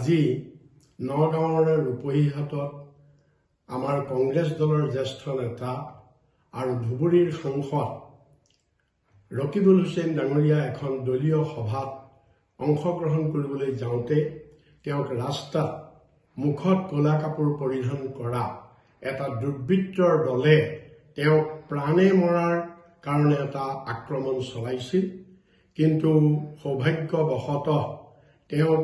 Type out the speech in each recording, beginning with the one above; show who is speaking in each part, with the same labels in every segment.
Speaker 1: আজি নগাঁৱৰ ৰূপহীহাটত আমাৰ কংগ্ৰেছ দলৰ জ্যেষ্ঠ নেতা আৰু ধুবুৰীৰ সাংসদ ৰকিবুল হুছেইন ডাঙৰীয়া এখন দলীয় সভাত অংশগ্ৰহণ কৰিবলৈ যাওঁতে তেওঁক ৰাস্তাত মুখত ক'লা কাপোৰ পৰিধান কৰা এটা দুৰ্বৃত্তৰ দলে তেওঁক প্ৰাণে মৰাৰ কাৰণে এটা আক্ৰমণ চলাইছিল। কিন্তু সৌভাগ্যবশতঃ তেওঁক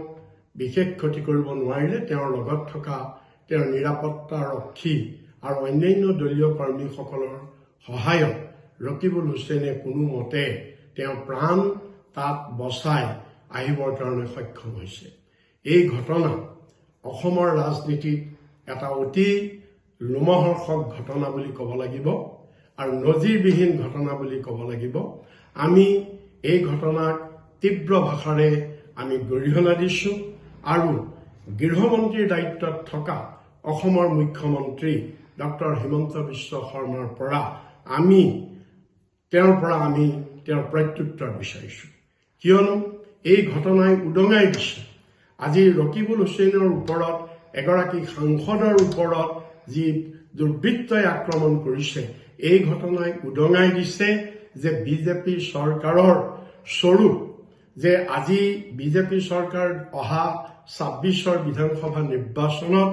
Speaker 1: বিশেষ ক্ষতি কৰিব নোৱাৰিলে। তেওঁৰ লগত থকা তেওঁৰ নিৰাপত্তাৰক্ষী আৰু অন্যান্য দলীয় কৰ্মীসকলৰ সহায়ত ৰকিবুল হুছেইনে কোনোমতে তেওঁৰ প্ৰাণ তাত বচাই আহিবৰ কাৰণে সক্ষম হৈছে। এই ঘটনা অসমৰ ৰাজনীতিত এটা অতি লোমহৰ্ষক ঘটনা বুলি ক'ব লাগিব আৰু নজিৰবিহীন ঘটনা বুলি ক'ব লাগিব। আমি এই ঘটনাক তীব্ৰ ভাষাৰে আমি গৰিহণা দিছোঁ আৰু গৃহমন্ত্ৰীৰ দায়িত্বত থকা অসমৰ মুখ্যমন্ত্ৰী ডক্টৰ হিমন্ত বিশ্ব শৰ্মাৰ পৰা আমি তেওঁৰ প্ৰত্যুত্তৰ বিচাৰিছোঁ। কিয়নো এই ঘটনাই উদঙাই দিছে আজি ৰকিবুল হুছেইনৰ ওপৰত এগৰাকী সাংসদৰ ওপৰত যি দুৰ্বৃত্তই আক্ৰমণ কৰিছে। এই ঘটনাই উদঙাই দিছে যে বিজেপি চৰকাৰৰ স্বৰূপ, যে আজি বিজেপি চৰকাৰ অহা ২৬ৰ বিধানসভা নিৰ্বাচনত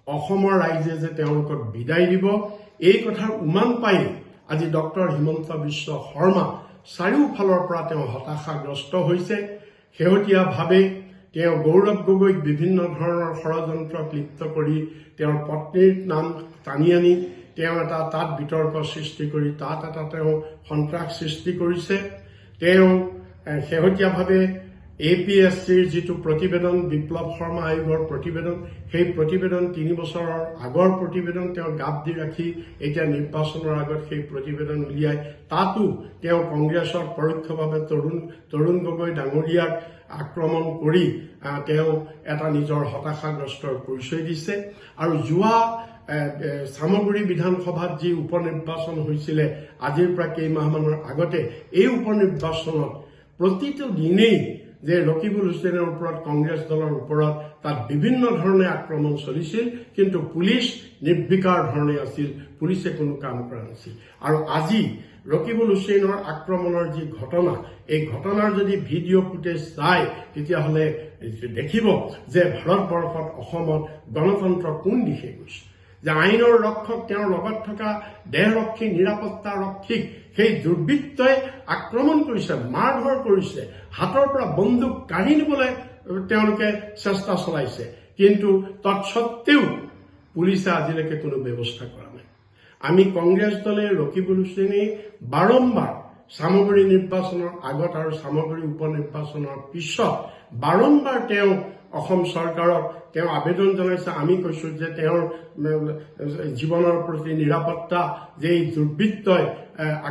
Speaker 1: অসমৰ ৰাইজে যে তেওঁলোকক বিদায় দিব, এই কথাৰ উমান পাই আজি ডক্টৰ হিমন্ত বিশ্ব শৰ্মা চাৰিওফালৰ পৰা তেওঁ হতাশাগ্ৰস্ত হৈছে। শেহতীয়াভাৱে তেওঁ গৌৰৱ গগৈক বিভিন্ন ধৰণৰ ষড়যন্ত্ৰত লিপ্ত কৰি তেওঁৰ পত্নীৰ নাম টানি আনি তেওঁ এটা তাত বিতৰ্ক সৃষ্টি কৰি তাত এটা তেওঁ সন্ত্ৰাস সৃষ্টি কৰিছে। তেওঁ শেহতীয়াভাৱে APSCৰ যিটো প্ৰতিবেদন, বিপ্লৱ শৰ্মা আয়োগৰ প্ৰতিবেদন, সেই প্ৰতিবেদন ৩ বছৰৰ আগৰ প্ৰতিবেদন তেওঁ গাপ দি ৰাখি এতিয়া নিৰ্বাচনৰ আগত সেই প্ৰতিবেদন উলিয়াই তাতো তেওঁ কংগ্ৰেছৰ পৰোক্ষভাৱে তৰুণ গগৈ ডাঙৰীয়াক আক্ৰমণ কৰি তেওঁ এটা নিজৰ হতাশাগ্ৰস্তৰ পৰিচয় দিছে। আৰু যোৱা চামগুৰি বিধানসভাত যি উপ নিৰ্বাচন হৈছিলে আজিৰ পৰা কেইমাহমানৰ আগতে, এই উপ নিৰ্বাচনত প্ৰতিটো দিনেই যে ৰকিবুল হুছেইনৰ ওপৰত কংগ্ৰেছ দলৰ ওপৰত তাত বিভিন্ন ধৰণে আক্ৰমণ চলিছিল, কিন্তু পুলিচ নিৰ্বিকাৰ ধৰণে আছিল, পুলিচে কোনো কাম কৰা নাছিল। আৰু আজি ৰকিবুল হুছেইনৰ আক্ৰমণৰ যি ঘটনা, এই ঘটনাৰ যদি ভিডিঅ' ফুটেজ চায় তেতিয়াহ'লে দেখিব যে ভাৰতবৰ্ষত অসমত গণতন্ত্ৰ কোন দিশে গৈছে, যে আইনৰ ৰক্ষক তেওঁৰ লগত থকা দেহৰক্ষী নিৰাপত্তাৰক্ষীক সেই দুৰ্বৃত্তই আক্ৰমণ কৰিছে, মাৰ ধৰ কৰিছে, হাতৰ পৰা বন্দুক কাঢ়ি নিবলৈ তেওঁলোকে চেষ্টা চলাইছে। কিন্তু তৎসত্বেও পুলিচে আজিলৈকে কোনো ব্যৱস্থা কৰা নাই। আমি কংগ্ৰেছ দলে ৰকিবুল হুছেইনে বাৰম্বাৰ চামগুৰি নিৰ্বাচনৰ আগত আৰু চামগুৰি উপ নিৰ্বাচনৰ পিছত বাৰম্বাৰ তেওঁ অসম চৰকাৰক তেওঁ আবেদন জনাইছে। আমি কৈছো যে তেওঁৰ জীৱনৰ প্ৰতি নিৰাপত্তা, যে এই দুৰ্বৃত্তই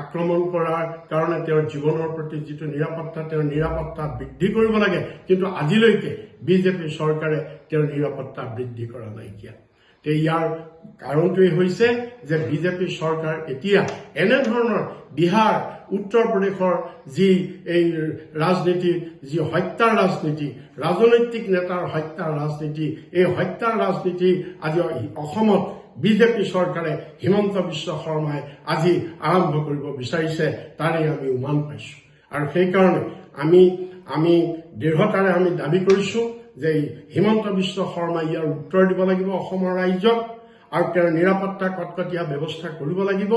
Speaker 1: আক্ৰমণ কৰাৰ কাৰণে তেওঁৰ জীৱনৰ প্ৰতি যিটো নিৰাপত্তা, তেওঁৰ নিৰাপত্তা বৃদ্ধি কৰিব লাগে। কিন্তু আজিলৈকে বিজেপি চৰকাৰে তেওঁৰ নিৰাপত্তা বৃদ্ধি কৰা নাইকিয়া। ইয়াৰ কাৰণটোৱে হৈছে যে বিজেপি চৰকাৰ এতিয়া এনেধৰণৰ বিহাৰ, উত্তৰ প্ৰদেশৰ যি এই ৰাজনীতি, যি হত্যাৰ ৰাজনীতি, ৰাজনৈতিক নেতাৰ হত্যাৰ ৰাজনীতি, এই হত্যাৰ ৰাজনীতি আজি অসমত বিজেপি চৰকাৰে হিমন্ত বিশ্ব শৰ্মাই আজি আৰম্ভ কৰিব বিচাৰিছে, তাৰে আমি উমান পাইছো। আৰু সেইকাৰণে আমি দৃঢ়তাৰে আমি দাবী কৰিছো যে হিমন্ত বিশ্ব শৰ্মাই ইয়াৰ উত্তৰ দিব লাগিব অসমৰ ৰাইজক, আৰু তেওঁৰ নিৰাপত্তা কটকটীয়া ব্যৱস্থা কৰিব লাগিব।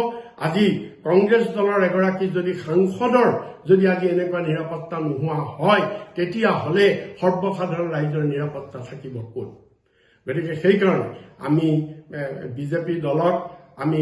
Speaker 1: আজি কংগ্ৰেছ দলৰ এগৰাকী যদি সাংসদৰ যদি আজি এনেকুৱা নিৰাপত্তা নোহোৱা হয়, তেতিয়াহ'লে সৰ্বসাধাৰণ ৰাইজৰ নিৰাপত্তা থাকিব ক'ত? গতিকে সেইকাৰণে আমি বিজেপি দলক, আমি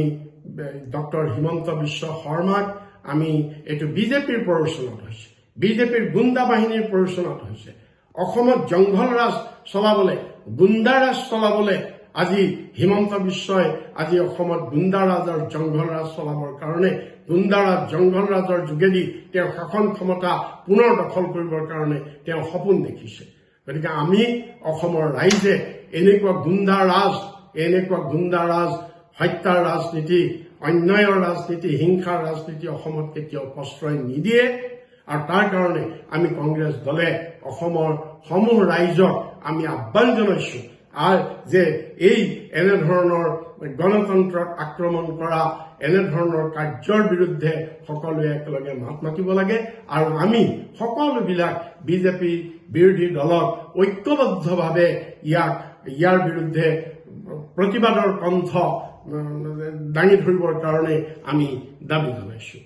Speaker 1: ডক্টৰ হিমন্ত বিশ্ব শৰ্মাক, আমি এইটো বিজেপিৰ প্ৰৰোচনাত হৈছে, বিজেপিৰ গুণ্ডা বাহিনীৰ প্ৰৰোচনাত হৈছে। অসমত জংঘল ৰাজ চলাবলৈ, গুণ্ডা ৰাজ চলাবলৈ আজি হিমন্ত বিশ্বই আজি অসমত গুণ্ডা ৰাজ আৰু জংঘল ৰাজ চলাবৰ কাৰণে, গুণ্ডা ৰাজ জংঘল ৰাজৰ যোগেদি তেওঁ শাসন ক্ষমতা পুনৰ দখল কৰিবৰ কাৰণে তেওঁ সপোন দেখিছে। গতিকে আমি অসমৰ ৰাইজে এনেকুৱা গুণ্ডা ৰাজ, হত্যাৰ ৰাজনীতি, অন্যায়ৰ ৰাজনীতি, হিংসাৰ ৰাজনীতি অসমত কেতিয়াও প্ৰশ্ৰয় নিদিয়ে। আৰু তাৰ কাৰণে আমি কংগ্ৰেছ দলে অসমৰ সমূহ ৰাইজক আমি আহ্বান জনাইছো যে এই এনেধৰণৰ গণতন্ত্ৰক আক্ৰমণ কৰা এনেধৰণৰ কাৰ্যৰ বিৰুদ্ধে সকলোৱে একেলগে মাত মাতিব লাগে আৰু আমি সকলোবিলাক বিজেপি বিৰোধী দলক ঐক্যবদ্ধভাৱে ইয়াৰ বিৰুদ্ধে প্ৰতিবাদৰ কণ্ঠ দাঙি ধৰিবৰ কাৰণে আমি দাবী জনাইছো।